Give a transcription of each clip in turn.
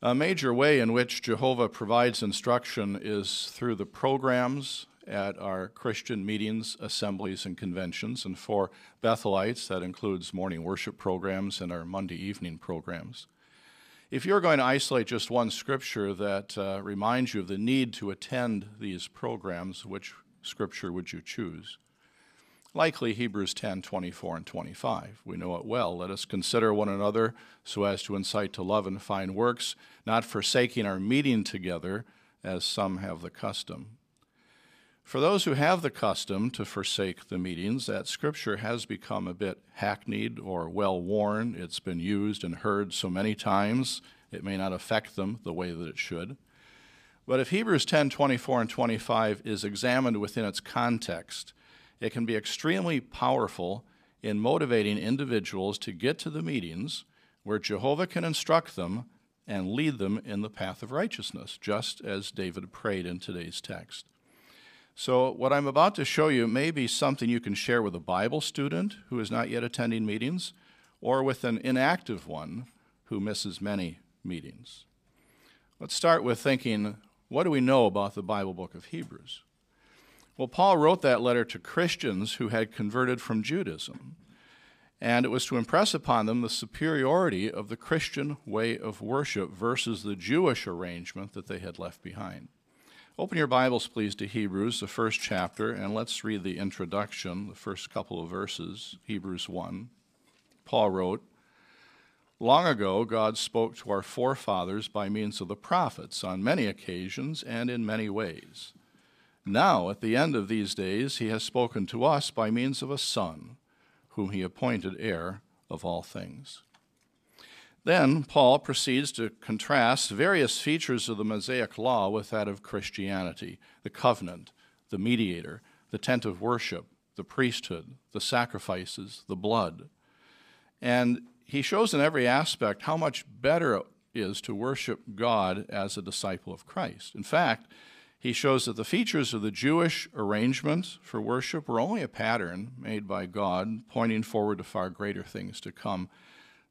A major way in which Jehovah provides instruction is through the programs at our Christian meetings, assemblies, and conventions. And for Bethelites, that includes morning worship programs and our Monday evening programs. If you're going to isolate just one scripture that reminds you of the need to attend these programs, which scripture would you choose? Likely Hebrews 10, 24, and 25. We know it well. Let us consider one another so as to incite to love and fine works, not forsaking our meeting together, as some have the custom. For those who have the custom to forsake the meetings, that scripture has become a bit hackneyed or well-worn. It's been used and heard so many times, it may not affect them the way that it should. But if Hebrews 10, 24, and 25 is examined within its context, it can be extremely powerful in motivating individuals to get to the meetings where Jehovah can instruct them and lead them in the path of righteousness, just as David prayed in today's text. So what I'm about to show you may be something you can share with a Bible student who is not yet attending meetings, or with an inactive one who misses many meetings. Let's start with thinking, what do we know about the Bible book of Hebrews? Well, Paul wrote that letter to Christians who had converted from Judaism, and it was to impress upon them the superiority of the Christian way of worship versus the Jewish arrangement that they had left behind. Open your Bibles, please, to Hebrews, the first chapter, and let's read the introduction, the first couple of verses, Hebrews 1. Paul wrote, "Long ago, God spoke to our forefathers by means of the prophets on many occasions and in many ways. Now, at the end of these days, he has spoken to us by means of a Son, whom he appointed heir of all things." Then Paul proceeds to contrast various features of the Mosaic law with that of Christianity: the covenant, the mediator, the tent of worship, the priesthood, the sacrifices, the blood. And he shows in every aspect how much better it is to worship God as a disciple of Christ. In fact, he shows that the features of the Jewish arrangement for worship were only a pattern made by God, pointing forward to far greater things to come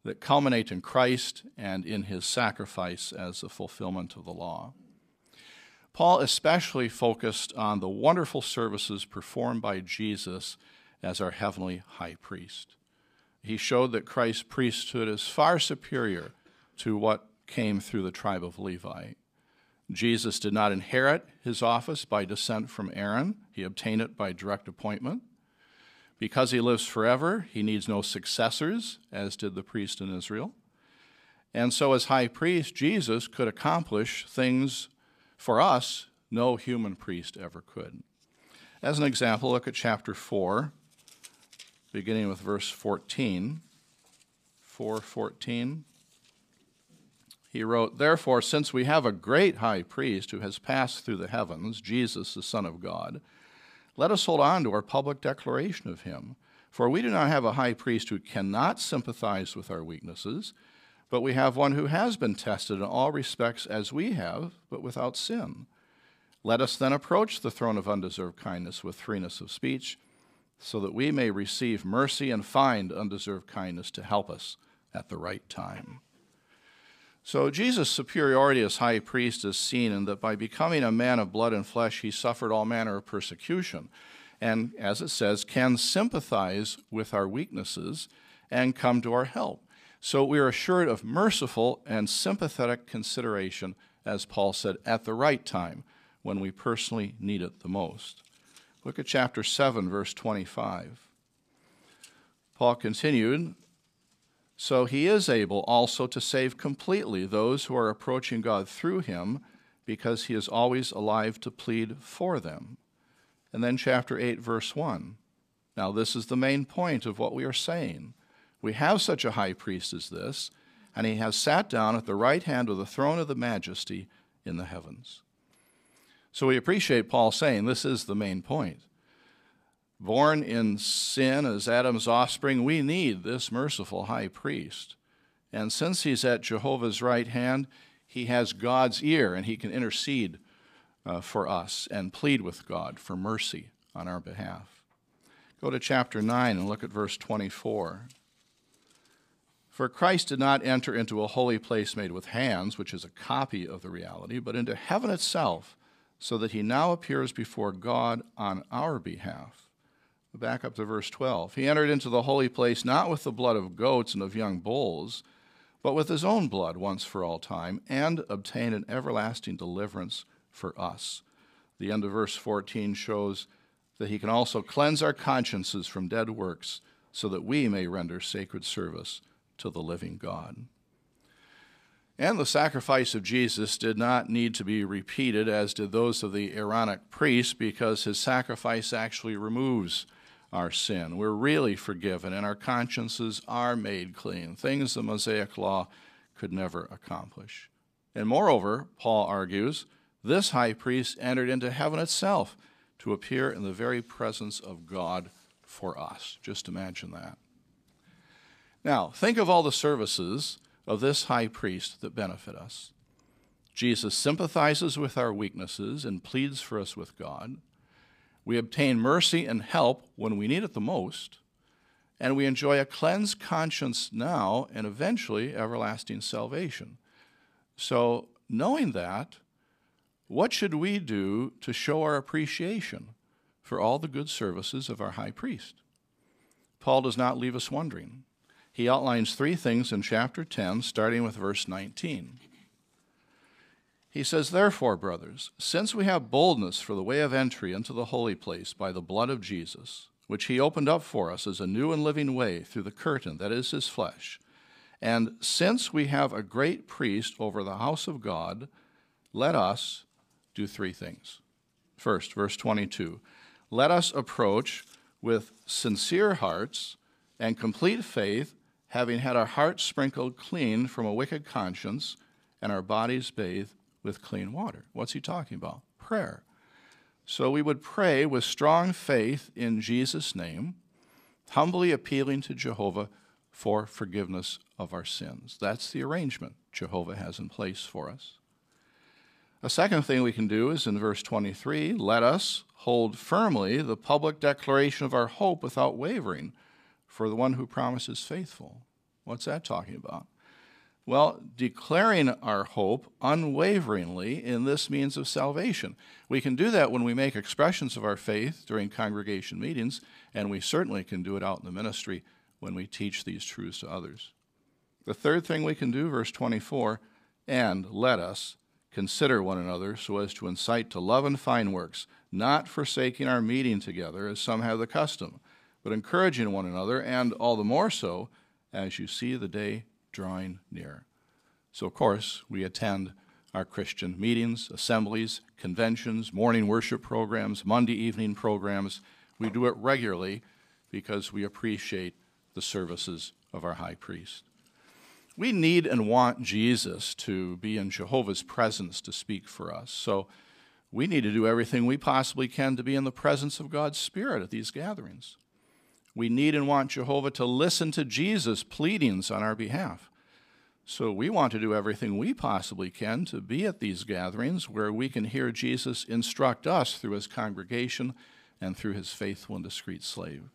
that culminate in Christ and in his sacrifice as the fulfillment of the law. Paul especially focused on the wonderful services performed by Jesus as our heavenly high priest. He showed that Christ's priesthood is far superior to what came through the tribe of Levi. Jesus did not inherit his office by descent from Aaron. He obtained it by direct appointment. Because he lives forever, he needs no successors, as did the priest in Israel. And so as high priest, Jesus could accomplish things for us no human priest ever could. As an example, look at chapter 4, beginning with verse 14. 4:14. He wrote, "Therefore, since we have a great high priest who has passed through the heavens, Jesus, the Son of God, let us hold on to our public declaration of him. For we do not have a high priest who cannot sympathize with our weaknesses, but we have one who has been tested in all respects as we have, but without sin. Let us then approach the throne of undeserved kindness with freeness of speech, so that we may receive mercy and find undeserved kindness to help us at the right time." So Jesus' superiority as high priest is seen in that by becoming a man of blood and flesh, he suffered all manner of persecution, and, as it says, can sympathize with our weaknesses and come to our help. So we are assured of merciful and sympathetic consideration, as Paul said, at the right time, when we personally need it the most. Look at chapter 7, verse 25. Paul continued, "So he is able also to save completely those who are approaching God through him, because he is always alive to plead for them." And then chapter 8, verse 1. Now this is the main point of what we are saying. We have such a high priest as this, and he has sat down at the right hand of the throne of the majesty in the heavens. So we appreciate Paul saying this is the main point. Born in sin as Adam's offspring, we need this merciful high priest. And since he's at Jehovah's right hand, he has God's ear, and he can intercede for us and plead with God for mercy on our behalf. Go to chapter 9 and look at verse 24. For Christ did not enter into a holy place made with hands, which is a copy of the reality, but into heaven itself, so that he now appears before God on our behalf. Back up to verse 12. He entered into the holy place not with the blood of goats and of young bulls, but with his own blood once for all time, and obtained an everlasting deliverance for us. The end of verse 14 shows that he can also cleanse our consciences from dead works, so that we may render sacred service to the living God. And the sacrifice of Jesus did not need to be repeated, as did those of the Aaronic priests, because his sacrifice actually removes our sin. We're really forgiven, and our consciences are made clean, things the Mosaic law could never accomplish. And moreover, Paul argues, this high priest entered into heaven itself to appear in the very presence of God for us. Just imagine that. Now, think of all the services of this high priest that benefit us. Jesus sympathizes with our weaknesses and pleads for us with God. We obtain mercy and help when we need it the most, and we enjoy a cleansed conscience now and eventually everlasting salvation. So, knowing that, what should we do to show our appreciation for all the good services of our high priest? Paul does not leave us wondering. He outlines three things in chapter 10, starting with verse 19. He says, therefore, brothers, since we have boldness for the way of entry into the holy place by the blood of Jesus, which he opened up for us as a new and living way through the curtain that is his flesh, and since we have a great priest over the house of God, let us do three things. First, verse 22, let us approach with sincere hearts and complete faith, having had our hearts sprinkled clean from a wicked conscience and our bodies bathed with clean water. What's he talking about? Prayer. So we would pray with strong faith in Jesus' name, humbly appealing to Jehovah for forgiveness of our sins. That's the arrangement Jehovah has in place for us. A second thing we can do is in verse 23, let us hold firmly the public declaration of our hope without wavering, for the one who promises faithful. What's that talking about? Well, declaring our hope unwaveringly in this means of salvation. We can do that when we make expressions of our faith during congregation meetings, and we certainly can do it out in the ministry when we teach these truths to others. The third thing we can do, verse 24, and let us consider one another so as to incite to love and fine works, not forsaking our meeting together as some have the custom, but encouraging one another, and all the more so as you see the day drawing near. So, of course, we attend our Christian meetings, assemblies, conventions, morning worship programs, Monday evening programs. We do it regularly because we appreciate the services of our high priest. We need and want Jesus to be in Jehovah's presence to speak for us. So we need to do everything we possibly can to be in the presence of God's Spirit at these gatherings. We need and want Jehovah to listen to Jesus' pleadings on our behalf. So we want to do everything we possibly can to be at these gatherings where we can hear Jesus instruct us through his congregation and through his faithful and discreet slave.